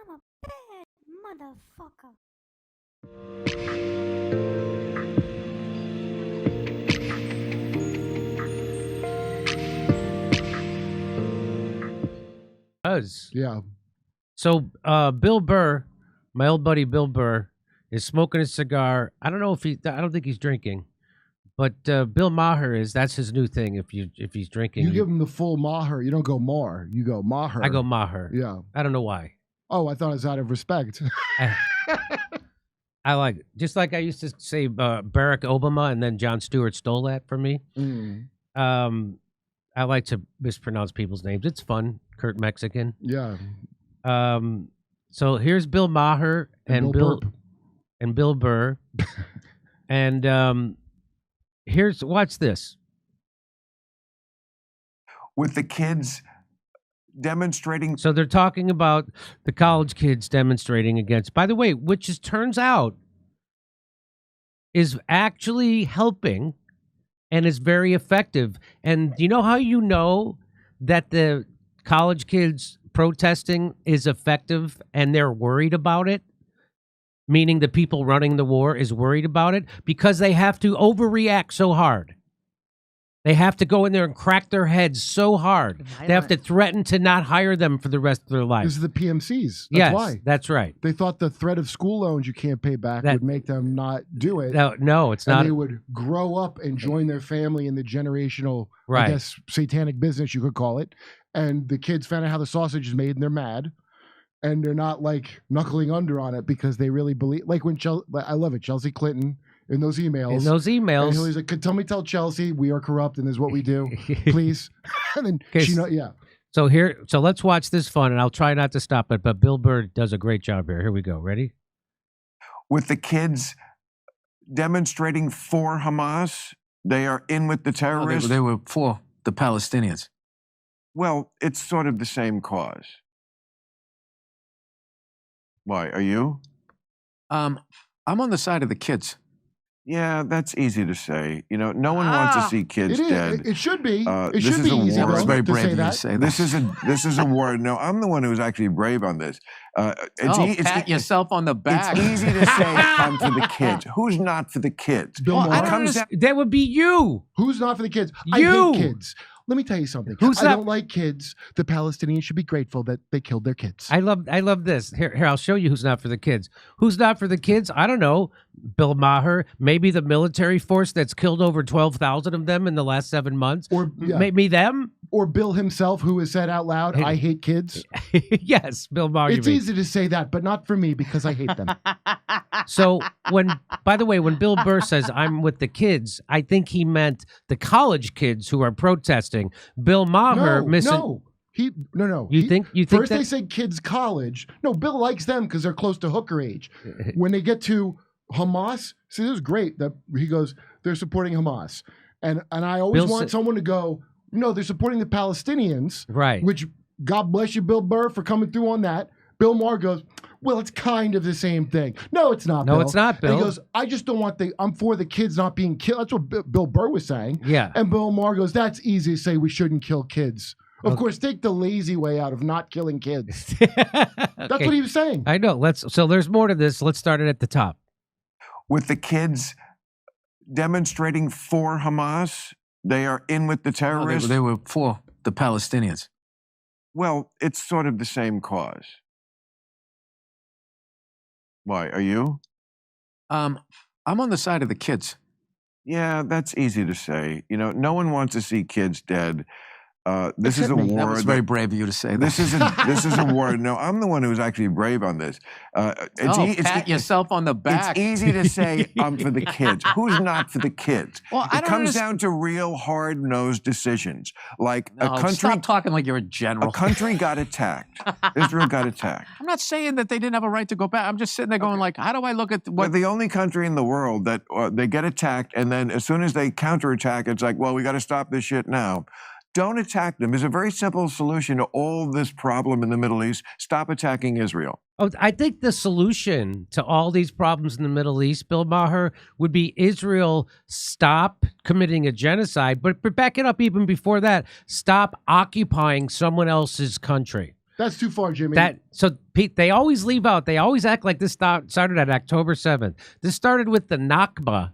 I'm a bad motherfucker. Yeah. So Bill Burr, my old buddy Bill Burr, is smoking a cigar. I don't know if I don't think he's drinking, but Bill Maher is. That's his new thing. If he's drinking, You give him the full Maher. You don't go Mar. You go Maher. I go Maher. Yeah. I don't know why. Oh, I thought it was out of respect. I like it. Just like I used to say Barack Obama, and then Jon Stewart stole that from me. I like to mispronounce people's names. It's fun. Kurt Mexican. Yeah. So here's Bill Maher and Bill Burr. And watch this. With the kids demonstrating. So they're talking about the college kids demonstrating against, by the way, which turns out is actually helping and is very effective. And you know how you know that the college kids protesting is effective and they're worried about it? Meaning the people running the war is worried about it because they have to overreact so hard. They have to go in there and crack their heads so hard. They have to threaten to not hire them for the rest of their life. This is the PMCs. That's yes, why. That's right. They thought the threat of school loans you can't pay back would make them not do it. No, it's not. And they would grow up and join their family in the generational, I guess, satanic business, you could call it. And the kids found out how the sausage is made and they're mad. And they're not like knuckling under on it because they really believe. Like when I love it, Chelsea Clinton in those emails. And he's like, tell Chelsea we are corrupt and this is what we do, please. And then yeah. So let's watch this fun, and I'll try not to stop it. But Bill Burr does a great job here. Here we go. Ready? With the kids demonstrating for Hamas, they are in with the terrorists. They were for the Palestinians. Well, it's sort of the same cause. Why, are you? I'm on the side of the kids. Yeah, that's easy to say. You know, no one wants to see kids dead. It should be. It this should is be a easy war. It's very brave to of you to that. say that. This is a war. No, I'm the one who's actually brave on this. Pat yourself on the back. It's easy to say I'm for the kids. Who's not for the kids? Bill Maher. That would be you. Who's not for the kids? You. I hate kids. Let me tell you something. I don't like kids. The Palestinians should be grateful that they killed their kids. I love this. Here, I'll show you who's not for the kids. Who's not for the kids? I don't know. Bill Maher, maybe the military force that's killed over 12,000 of them in the last 7 months. Or maybe them. Or Bill himself, who has said out loud, I hate kids. Yes, Bill Maher. It's easy to say that, but not for me because I hate them. So by the way, when Bill Burr says I'm with the kids, I think he meant the college kids who are protesting. Bill Maher No. You think first they say kids college. No, Bill likes them because they're close to hooker age. When they get to Hamas, see, this is great that he goes, they're supporting Hamas. And I always want someone to go, no, they're supporting the Palestinians. Right. Which, God bless you, Bill Burr, for coming through on that. Bill Maher goes, well, it's kind of the same thing. No, it's not, Bill. No, it's not, Bill. And he goes, I just don't want I'm for the kids not being killed. That's what Bill Burr was saying. Yeah. And Bill Maher goes, that's easy to say we shouldn't kill kids. Of course, take the lazy way out of not killing kids. That's what he was saying. I know. So there's more to this. Let's start it at the top. With the kids demonstrating for Hamas, they are in with the terrorists. They were for the Palestinians. Well, it's sort of the same cause. Why, are you? I'm on the side of the kids. Yeah, that's easy to say. You know, no one wants to see kids dead. This is a war. That was very brave of you to say that. This is a war. No, I'm the one who's actually brave on this. Pat yourself on the back. It's easy to say I'm for the kids. Who's not for the kids? Well, it comes down to real hard-nosed decisions. Like a country. Stop talking like you're a general. A country got attacked. Israel got attacked. I'm not saying that they didn't have a right to go back. I'm just sitting there going like, how do I look at We're the only country in the world that they get attacked, and then as soon as they counterattack, it's like, well, we got to stop this shit now. Don't attack them. There's a very simple solution to all this problem in the Middle East. Stop attacking Israel. Oh, I think the solution to all these problems in the Middle East, Bill Maher, would be Israel stop committing a genocide, but back it up even before that, stop occupying someone else's country. That's too far, Jimmy. So Pete, they always leave out. They always act like this started at October 7th. This started with the Nakba,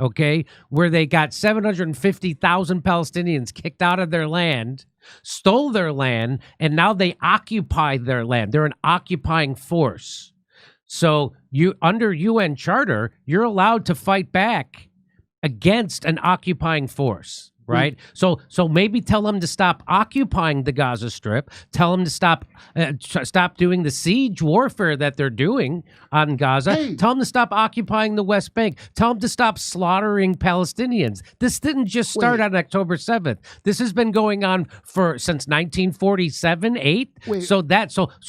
okay, where they got 750,000 Palestinians kicked out of their land, stole their land, and now they occupy their land. They're an occupying force. So under UN Charter, you're allowed to fight back against an occupying force. Right. So maybe tell them to stop occupying the Gaza Strip. Tell them to stop doing the siege warfare that they're doing on Gaza. Hey. Tell them to stop occupying the West Bank. Tell them to stop slaughtering Palestinians. This didn't just start on October 7th. This has been going on since 1947, 8. So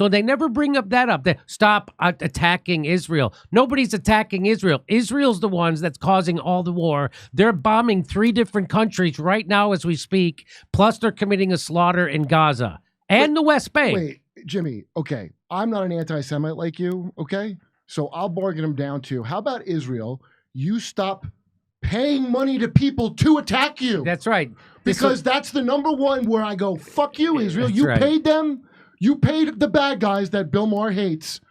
they never bring up that up. They stop attacking Israel. Nobody's attacking Israel. Israel's the ones that's causing all the war. They're bombing 3 different countries right now as we speak, plus they're committing a slaughter in Gaza and the West Bank. Wait, Jimmy, okay, I'm not an anti-Semite like you, okay? So I'll bargain them down to, how about Israel, you stop paying money to people to attack you. That's right. Because that's the number one where I go, fuck you, Israel. You paid them. You paid the bad guys that Bill Maher hates,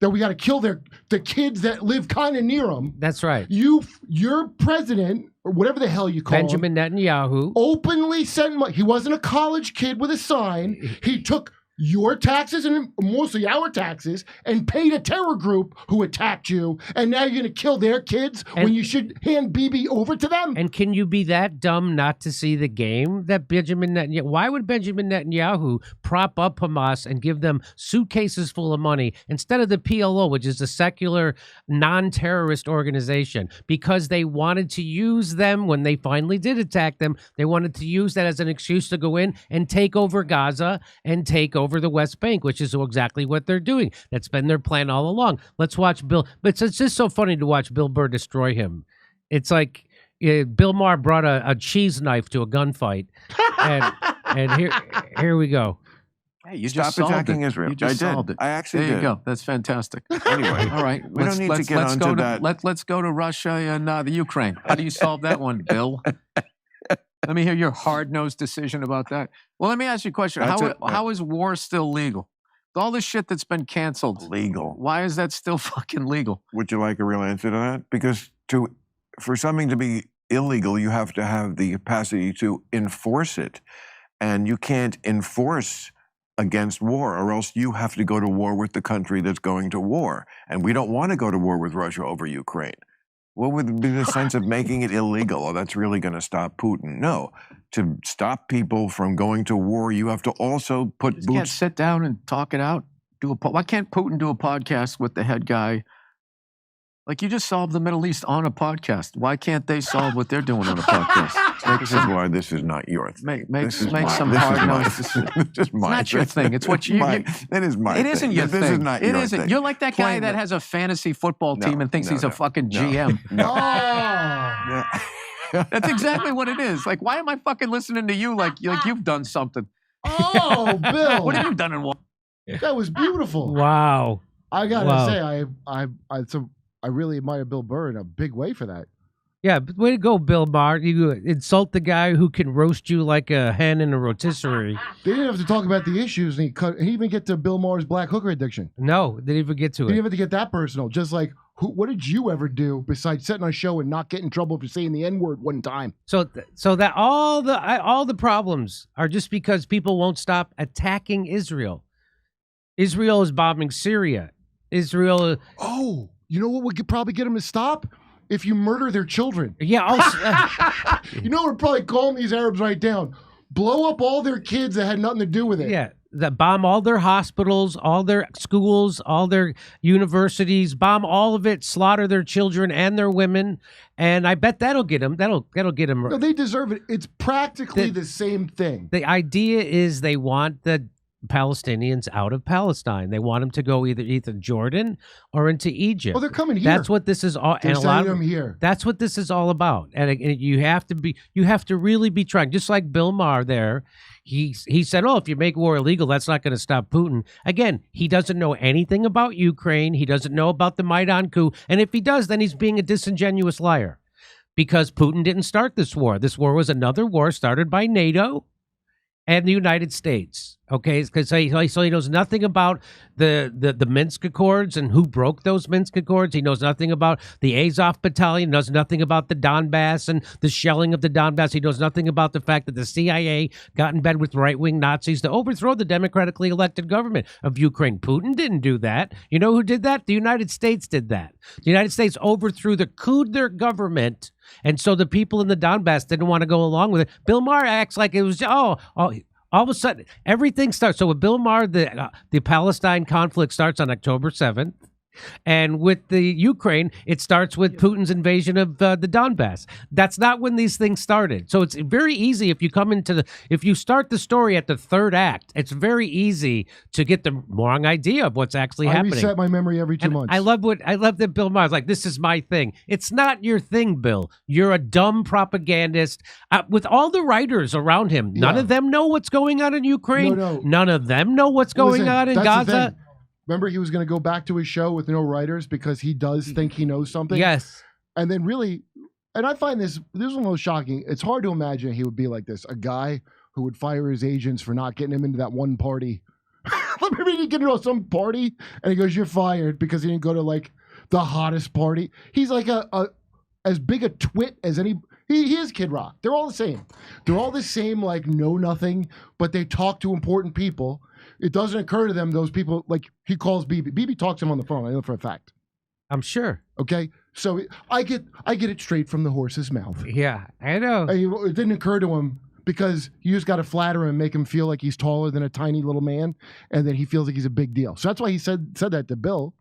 that we got to kill the kids that live kind of near them. That's right. Your president, or whatever the hell you call Benjamin him, Netanyahu, openly sent money. He wasn't a college kid with a sign. He took your taxes and mostly our taxes and paid a terror group who attacked you, and now you're going to kill their kids when you should hand Bibi over to them. And can you be that dumb not to see the game that Benjamin Netanyahu? Why would Benjamin Netanyahu prop up Hamas and give them suitcases full of money instead of the PLO, which is a secular, non-terrorist organization? Because they wanted to use them when they finally did attack them. They wanted to use that as an excuse to go in and take over Gaza and take over the West Bank, which is exactly what they're doing. That's been their plan all along. Let's watch Bill. But it's just so funny to watch Bill Burr destroy him. It's like Bill Maher brought a cheese knife to a gunfight, and here we go. Hey, you Stop just solved attacking it. Israel. You just solved it. I actually there did. you go. That's fantastic. Anyway, all right. we don't need to get onto that. Let's go to Russia and the Ukraine. How do you solve that one, Bill? Let me hear your hard-nosed decision about that. Well, let me ask you a question. How is war still legal? All this shit that's been canceled. Legal. Why is that still fucking legal? Would you like a real answer to that? Because for something to be illegal, you have to have the capacity to enforce it. And you can't enforce against war, or else you have to go to war with the country that's going to war. And we don't want to go to war with Russia over Ukraine. What would be the sense of making it illegal? Oh, that's really going to stop Putin. No. To stop people from going to war, you have to also put You can't sit down and talk it out. Why can't Putin do a podcast with the head guy? Like, you just solved the Middle East on a podcast. Why can't they solve what they're doing on a podcast? This is why this is not your thing. Make some hard-nosed decisions. It's not your thing. It's what you... It is my thing. It isn't your thing. This is not your thing. You're like that guy that has a fantasy football team and thinks he's a fucking GM. That's exactly what it is. Like, why am I fucking listening to you like you've done something? Oh, Bill. What have you done in war? That was beautiful. Wow. I got to say, I really admire Bill Burr in a big way for that. Yeah, but way to go, Bill Maher. You insult the guy who can roast you like a hen in a rotisserie. They didn't have to talk about the issues, and he even get to Bill Maher's black hooker addiction. No, they didn't even get to it. He didn't have to get that personal. Just like, what did you ever do besides setting on a show and not get in trouble for saying the N-word one time? So that all the problems are just because people won't stop attacking Israel. Israel is bombing Syria. Israel. Oh, you know what would probably get them to stop? If you murder their children. Yeah. You know what would probably calm these Arabs right down? Blow up all their kids that had nothing to do with it. Yeah. That bomb all their hospitals, all their schools, all their universities, bomb all of it, slaughter their children and their women, and I bet that'll get them. That'll get them. No, they deserve it. It's practically the same thing. The idea is they want the Palestinians out of Palestine. They want them to go either Jordan or into Egypt. Oh, they're coming here. That's what this is all. They're and a lot of them here. That's what this is all about. And you have to really be trying. Just like Bill Maher there, he said, "Oh, if you make war illegal, that's not going to stop Putin." Again, he doesn't know anything about Ukraine. He doesn't know about the Maidan coup. And if he does, then he's being a disingenuous liar, because Putin didn't start this war. This war was another war started by NATO and the United States. Okay, because so he knows nothing about the Minsk Accords and who broke those Minsk Accords. He knows nothing about the Azov Battalion, knows nothing about the Donbass and the shelling of the Donbass. He knows nothing about the fact that the CIA got in bed with right-wing Nazis to overthrow the democratically elected government of Ukraine. Putin didn't do that. You know who did that? The United States did that. The United States overthrew the coup their government, and so the people in the Donbass didn't want to go along with it. Bill Maher acts like it was, all of a sudden, everything starts. So with Bill Maher, the Palestine conflict starts on October 7th. And with the Ukraine, it starts with Putin's invasion of the Donbass. That's not when these things started. So it's very easy if you start the story at the third act, it's very easy to get the wrong idea of what's actually happening. I reset my memory every 2 months. I love that Bill Maher's like, this is my thing. It's not your thing, Bill. You're a dumb propagandist. With all the writers around him, none of them know what's going on in Ukraine. No. None of them know what's going on in Gaza. Remember, he was going to go back to his show with no writers because he does think he knows something. Yes. And then really, and I find this is one of the most shocking. It's hard to imagine he would be like this. A guy who would fire his agents for not getting him into that one party. Remember, he get into some party and he goes, "You're fired," because he didn't go to like the hottest party. He's like as big a twit as any. He is Kid Rock. They're all the same. They're all the same, like know nothing, but they talk to important people. It doesn't occur to them, those people, like he calls BB. BB talks to him on the phone. I know for a fact. I'm sure. Okay, so I get it straight from the horse's mouth. Yeah, I know. It didn't occur to him because you just got to flatter him and make him feel like he's taller than a tiny little man, and then he feels like he's a big deal. So that's why he said that to Bill,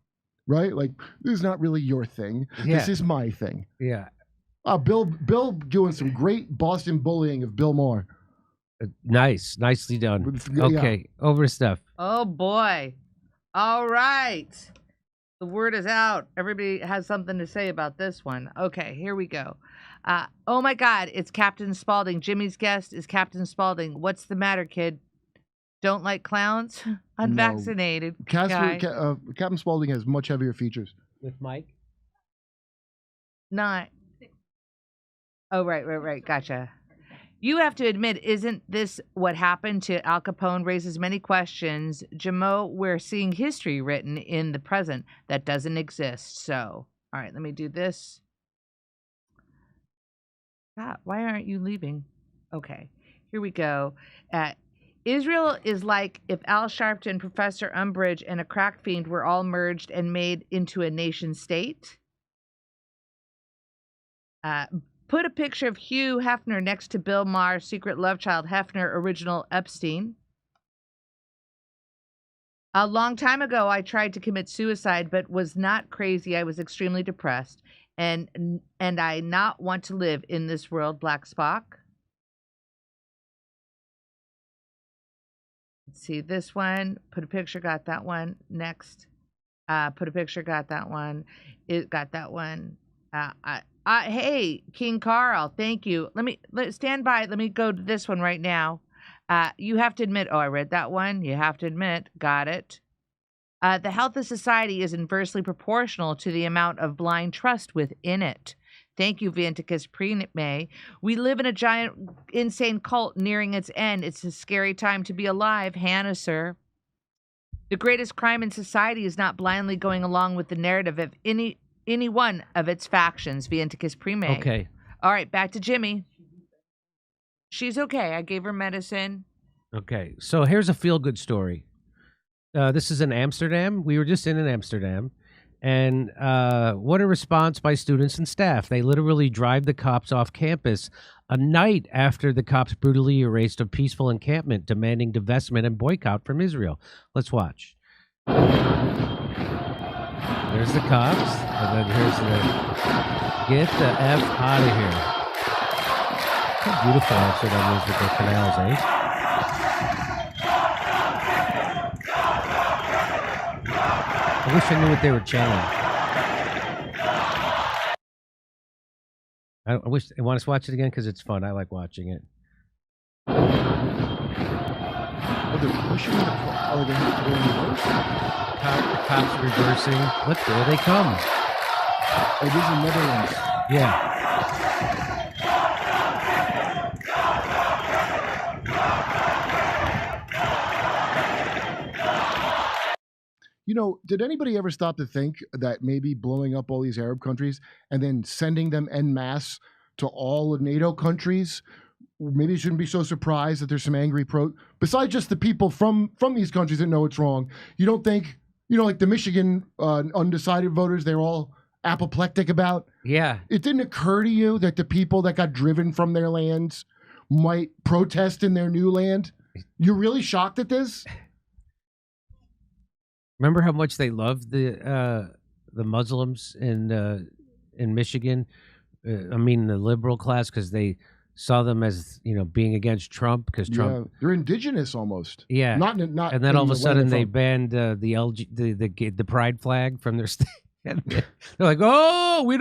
right? Like, this is not really your thing. Yeah. This is my thing. Yeah. Bill doing some great Boston bullying of Bill Maher. Nicely done. Okay, over stuff. Oh boy. All right. The word is out. Everybody has something to say about this one. Okay, here we go. Oh my God, it's Captain Spaulding. Jimmy's guest is Captain Spaulding. What's the matter, kid? Don't like clowns? Unvaccinated. No. Captain Spaulding has much heavier features. With Mike? Not. Oh, right. Gotcha. You have to admit, isn't this what happened to Al Capone? Raises many questions. Jamo, we're seeing history written in the present that doesn't exist. So, all right, let me do this. God, why aren't you leaving? Okay, here we go. Israel is like if Al Sharpton, Professor Umbridge, and a crack fiend were all merged and made into a nation state. Put a picture of Hugh Hefner next to Bill Maher, secret love child Hefner, original Epstein. A long time ago, I tried to commit suicide, but was not crazy. I was extremely depressed, and I not want to live in this world. Black Spock. Let's see this one. Put a picture. Got that one. Next. Put a picture. Got that one. It got that one. Hey, King Carl, thank you. Stand by. Let me go to this one right now. You have to admit, I read that one. You have to admit, got it. The health of society is inversely proportional to the amount of blind trust within it. Thank you, Vianticus Prime. We live in a giant, insane cult nearing its end. It's a scary time to be alive, Hannah, sir. The greatest crime in society is not blindly going along with the narrative of any one of its factions, Vianticus Prime. Okay. All right, back to Jimmy. She's okay. I gave her medicine. Okay, so here's a feel-good story. This is in Amsterdam. We were just in Amsterdam. And what a response by students and staff. They literally drive the cops off campus a night after the cops brutally erased a peaceful encampment demanding divestment and boycott from Israel. Let's watch. There's the cops, and then here's the get the F out of here. How beautiful Amsterdam is with their canals, eh? I wish I knew what they were chanting. I wish I want to watch it again because it's fun. I like watching it. Oh, they're pushing the car. Oh, they have to go in reverse? The cops reversing. Look, there they come. Oh, these are Netherlands. Yeah. You know, did anybody ever stop to think that maybe blowing up all these Arab countries and then sending them en masse to all of NATO countries, maybe you shouldn't be so surprised that there's some angry besides just the people from these countries that know it's wrong. You don't think, you know, like the Michigan undecided voters, they're all apoplectic about? Yeah. It didn't occur to you that the people that got driven from their lands might protest in their new land? You're really shocked at this? Remember how much they loved the Muslims in Michigan? I mean, the liberal class, because they saw them as, you know, being against Trump, because Trump. Yeah, they're indigenous almost. Yeah. Not. And then all of a sudden they banned the pride flag from their state. They're like, oh, we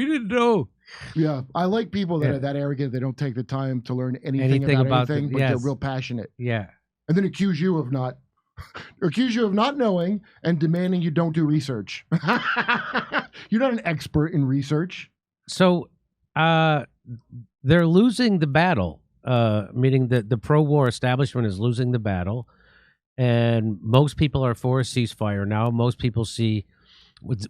didn't know. Yeah, I like people that are that arrogant. They don't take the time to learn anything about anything, but they're real passionate. Yeah. And then accuse you of not knowing and demanding you don't do research. You're not an expert in research. So they're losing the battle, meaning that the pro-war establishment is losing the battle, and most people are for a ceasefire now. Most people see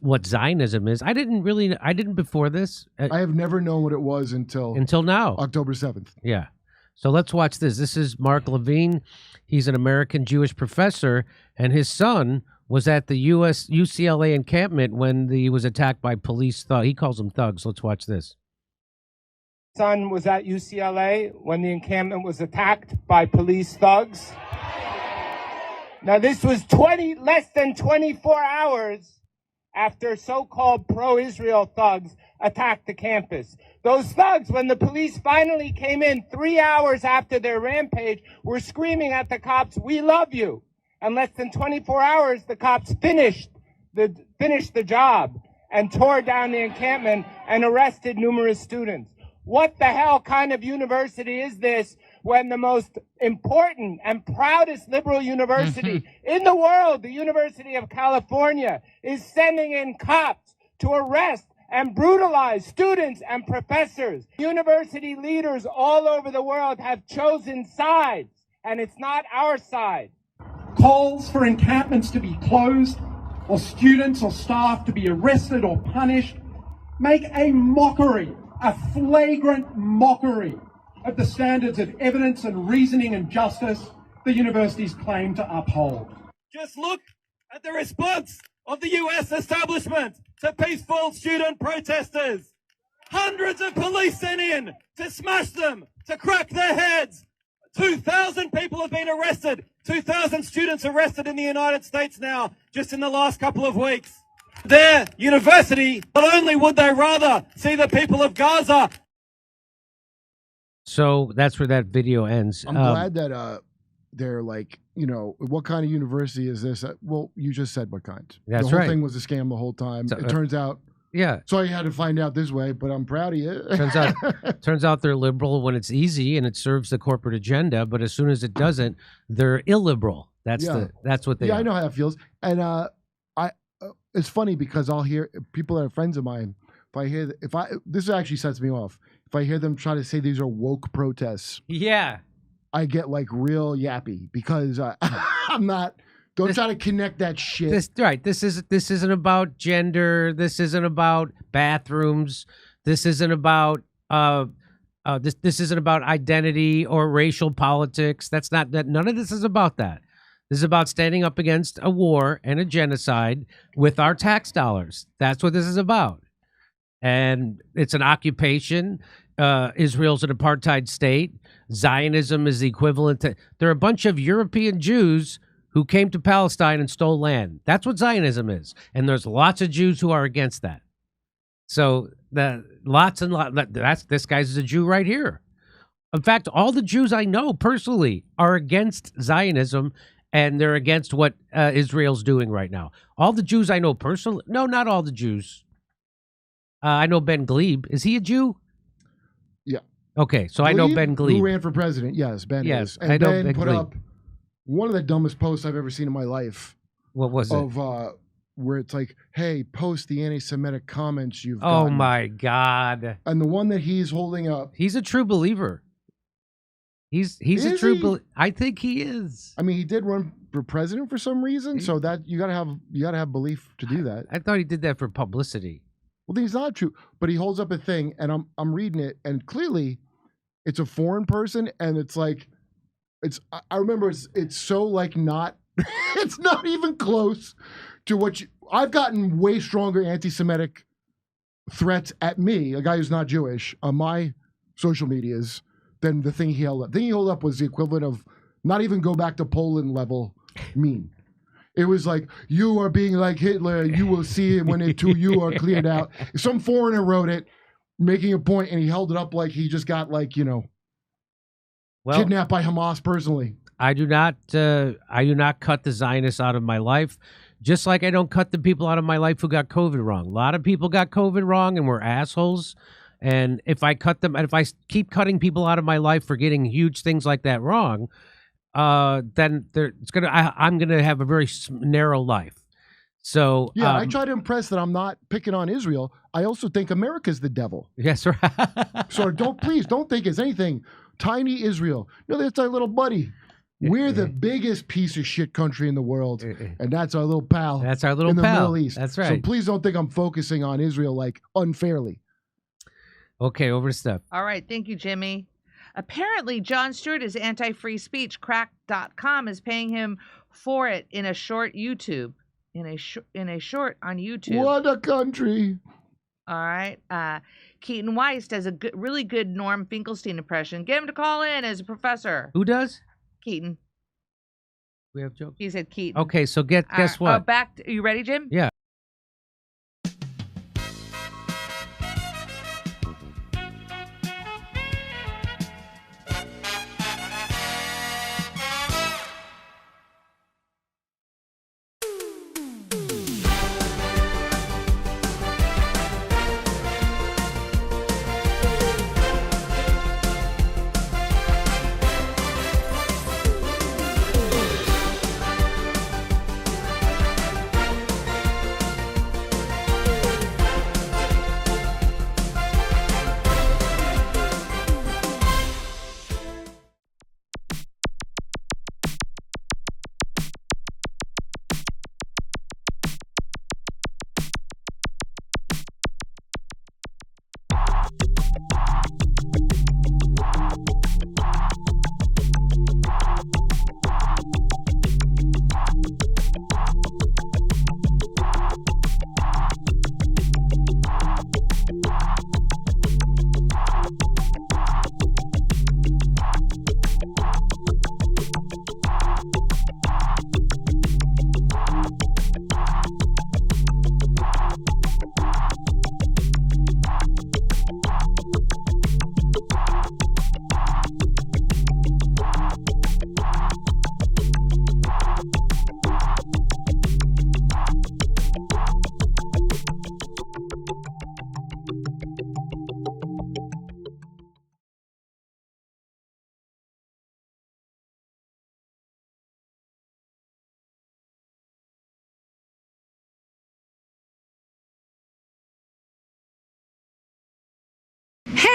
what Zionism is. I didn't before this. I have never known what it was until now. October 7th. Yeah. So let's watch this. This is Mark Levine. He's an American Jewish professor, and his son was at the UCLA encampment when he was attacked by police thugs. He calls them thugs. Let's watch this. Son was at UCLA when the encampment was attacked by police thugs. Now, this was less than 24 hours after so-called pro-Israel thugs attacked the campus. Those thugs, when the police finally came in 3 hours after their rampage, were screaming at the cops, "We love you." And less than 24 hours, the cops finished the job and tore down the encampment and arrested numerous students. What the hell kind of university is this when the most important and proudest liberal university in the world, the University of California, is sending in cops to arrest and brutalize students and professors? University leaders all over the world have chosen sides, and it's not our side. Calls for encampments to be closed, or students or staff to be arrested or punished, make a mockery, a flagrant mockery of the standards of evidence and reasoning and justice the universities claim to uphold. Just look at the response of the US establishment to peaceful student protesters. Hundreds of police sent in to smash them, to crack their heads. 2,000 people have been arrested. 2,000 students arrested in the United States now, just in the last couple of weeks. Their university, not only would they rather see the people of Gaza. So that's where that video ends. I'm glad that they're like, you know, what kind of university is this? Well, you just said what kind. That's the whole right. thing was a scam the whole time. So, it turns out. Yeah. So I had to find out this way, but I'm proud of you. Turns out they're liberal when it's easy and it serves the corporate agenda, but as soon as it doesn't, they're illiberal. That's what they are. I know how that feels. And it's funny because I'll hear people that are friends of mine. This actually sets me off. If I hear them try to say these are woke protests, yeah, I get like real yappy because I'm not. Don't try to connect that shit. This isn't about gender. This isn't about bathrooms. This isn't about this isn't about identity or racial politics. That's not that. None of this is about that. This is about standing up against a war and a genocide with our tax dollars. That's what this is about. And it's an occupation. Israel's an apartheid state. Zionism is the equivalent to. There are a bunch of European Jews who came to Palestine and stole land. That's what Zionism is. And there's lots of Jews who are against that. So this guy's a Jew right here. In fact, all the Jews I know personally are against Zionism, and they're against what Israel's doing right now. All the Jews I know personally, no, not all the Jews. I know Ben Glebe. Is he a Jew? Yeah. Okay, so I know Ben Glebe. Who ran for president. Yes, Ben is. And I know Ben put Glebe. up one of the dumbest posts I've ever seen in my life. What was it? Of where it's like, hey, post the anti-Semitic comments you've Oh gotten. my God. And the one that he's holding up. He's a true believer. He's a true. I think he is. I mean, he did run for president for some reason, so that you gotta have belief to do that. I thought he did that for publicity. Well, he's not true, but he holds up a thing, and I'm reading it, and clearly, it's a foreign person, and it's like, I remember it's so like not, it's not even close to what I've gotten way stronger anti-Semitic threats at me, a guy who's not Jewish, on my social medias than the thing he held up. The thing he held up was the equivalent of not even go back to Poland level mean. It was like, you are being like Hitler, you will see it when it to you are cleared out. Some foreigner wrote it, making a point, and he held it up like he just got like, kidnapped by Hamas personally. I do not cut the Zionists out of my life, just like I don't cut the people out of my life who got COVID wrong. A lot of people got COVID wrong and were assholes. And if I cut them, and if I keep cutting people out of my life for getting huge things like that wrong, then I'm gonna have a very narrow life. So yeah, I try to impress that I'm not picking on Israel. I also think America's the devil. Yes, right. So please don't think it's anything. Tiny Israel. No, that's our little buddy. We're the biggest piece of shit country in the world, and that's our little pal. That's our little in the pal. Middle East. That's right. So please don't think I'm focusing on Israel like unfairly. Okay, over to Steph. All right, thank you, Jimmy. Apparently, Jon Stewart is anti-free speech. Crack.com is paying him for it in a short YouTube. In a short on YouTube. What a country! All right. Keaton Weiss does a really good Norm Finkelstein impression. Get him to call in as a professor. Who does? Keaton. We have jokes. He said Keaton. Okay, so guess what? Are you ready, Jim? Yeah.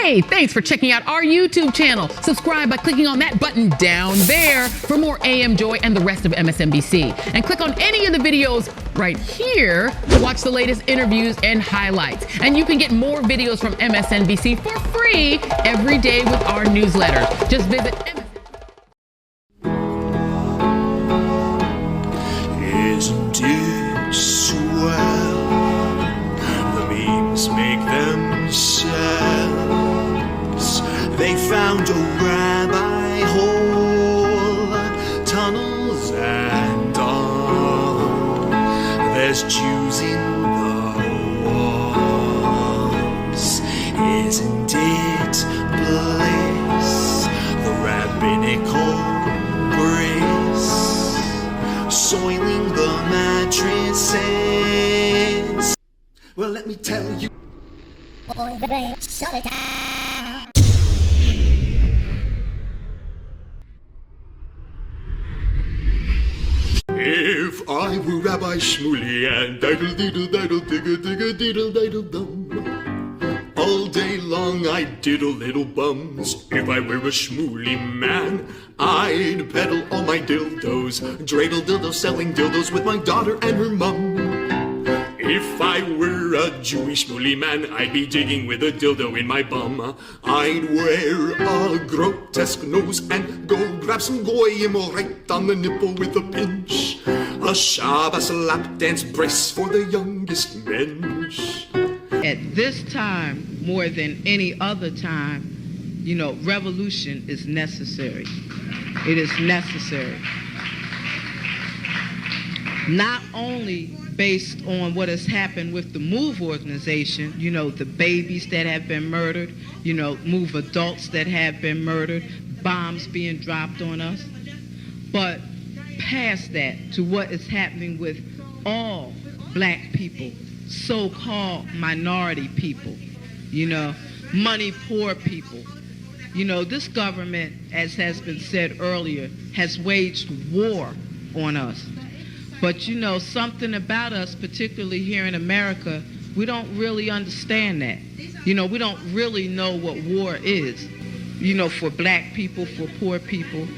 Hey, thanks for checking out our YouTube channel. Subscribe by clicking on that button down there for more AM Joy and the rest of MSNBC. And click on any of the videos right here to watch the latest interviews and highlights. And you can get more videos from MSNBC for free every day with our newsletter. Just visit Isn't it swell? The memes make themselves. They found a rabbi hole, tunnels and all. There's Jews in the walls. Isn't it bliss? The rabbinical grace, soiling the mattresses. Well, let me tell you. If I were Rabbi Shmuley and diddle diddle diddle digga digga diddle diddle dum, all day day long I'd diddle little bums. If I were a schmooly man, I'd peddle all my dildos, dreidel dildos, selling dildos with my daughter and her mum. If I were a Jewish schmooly man, I'd be digging with a dildo in my bum. I'd wear a grotesque nose and go grab some goyim right on the nipple with a pinch. A Shabbos lap dance brace for the youngest mensch. At this time, more than any other time, you know, revolution is necessary. It is necessary. Not only based on what has happened with the MOVE organization, you know, the babies that have been murdered, you know, MOVE adults that have been murdered, bombs being dropped on us, but past that to what is happening with all black people, so-called minority people, you know, money poor people. You know, this government, as has been said earlier, has waged war on us. But you know, something about us, particularly here in America, we don't really understand that. You know, we don't really know what war is. You know, for black people, for poor people,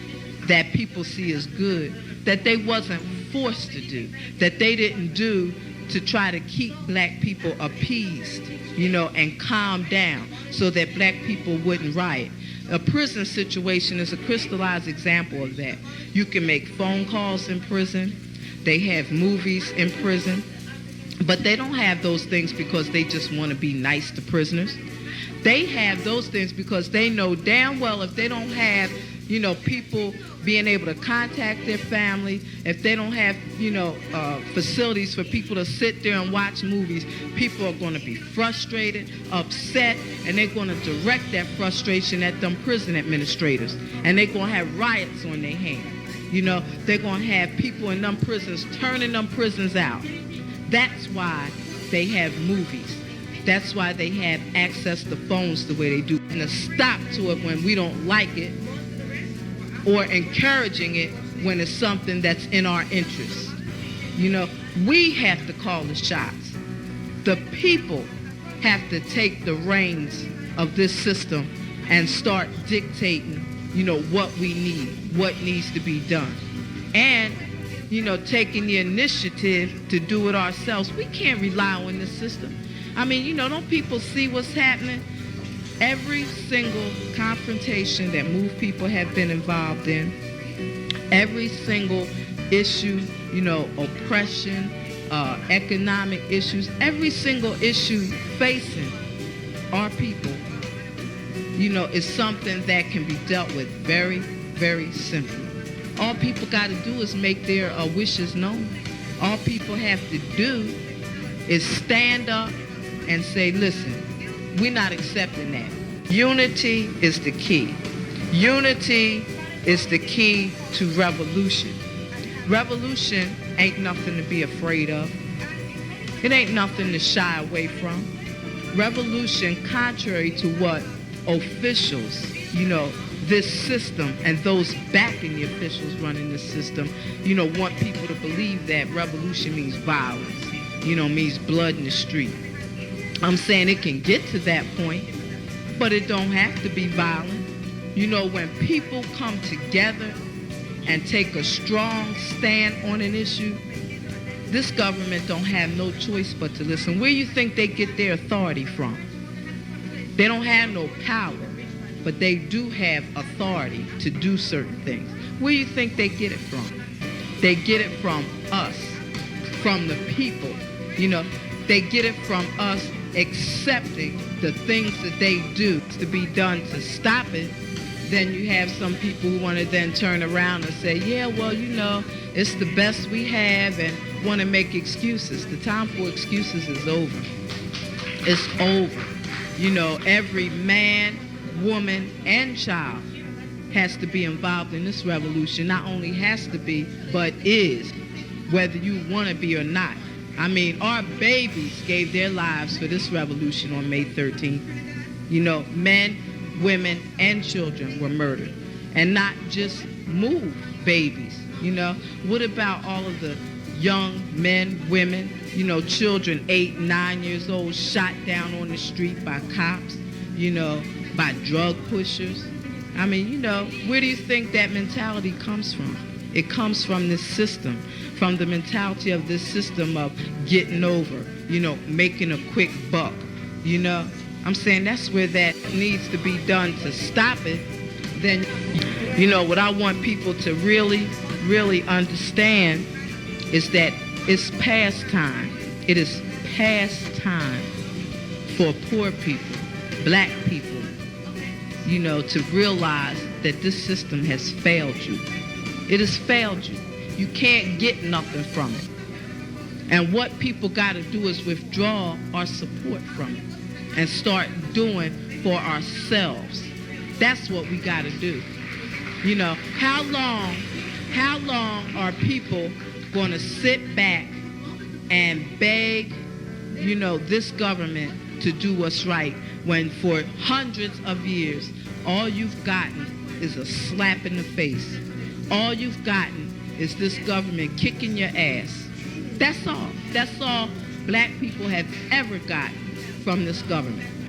that people see as good, that they wasn't forced to do, that they didn't do to try to keep black people appeased, you know, and calm down so that black people wouldn't riot. A prison situation is a crystallized example of that. You can make phone calls in prison. They have movies in prison, but they don't have those things because they just want to be nice to prisoners. They have those things because they know damn well if they don't have, you know, people being able to contact their family, if they don't have, you know, facilities for people to sit there and watch movies, people are going to be frustrated, upset, and they're going to direct that frustration at them prison administrators, and they're going to have riots on their hands. You know, they're going to have people in them prisons turning them prisons out. That's why they have movies. That's why they have access to phones the way they do. And a stop to it when we don't like it, or encouraging it when it's something that's in our interest. You know, we have to call the shots. The people have to take the reins of this system and start dictating, you know, what we need, what needs to be done. And, you know, taking the initiative to do it ourselves. We can't rely on this system. I mean, you know, don't people see what's happening? Every single confrontation that MOVE people have been involved in, every single issue, you know, oppression, economic issues, every single issue facing our people, you know, is something that can be dealt with very, very simply. All people got to do is make their wishes known. All people have to do is stand up and say, listen, we're not accepting that. Unity is the key. Unity is the key to revolution. Revolution ain't nothing to be afraid of. It ain't nothing to shy away from. Revolution, contrary to what officials, you know, this system and those backing the officials running this system, you know, want people to believe that revolution means violence, you know, means blood in the street. I'm saying it can get to that point, but it don't have to be violent. You know, when people come together and take a strong stand on an issue, this government don't have no choice but to listen. Where you think they get their authority from? They don't have no power, but they do have authority to do certain things. Where you think they get it from? They get it from us, from the people. You know, they get it from us accepting the things that they do to be done to stop it. Then you have some people who want to then turn around and say, yeah, well, you know, it's the best we have, and want to make excuses. The time for excuses is over. It's over. You know, every man, woman, and child has to be involved in this revolution. Not only has to be, but is, whether you want to be or not. I mean, our babies gave their lives for this revolution on May 13th. You know, men, women, and children were murdered. And not just MOVE babies, you know. What about all of the young men, women, you know, children 8, 9 years old shot down on the street by cops? you know, by drug pushers. I mean, you know, where do you think that mentality comes from? It comes from this system, from the mentality of this system of getting over, you know, making a quick buck, you know. I'm saying that's where that needs to be done to stop it. Then, you know, what I want people to really, really understand is that it's past time. It is past time for poor people, black people, you know, to realize that this system has failed you. It has failed you. You can't get nothing from it. And what people got to do is withdraw our support from it and start doing for ourselves. That's what we got to do. You know, how long are people going to sit back and beg, you know, this government to do what's right when for hundreds of years all you've gotten is a slap in the face? All you've gotten is this government kicking your ass. That's all. That's all black people have ever gotten from this government.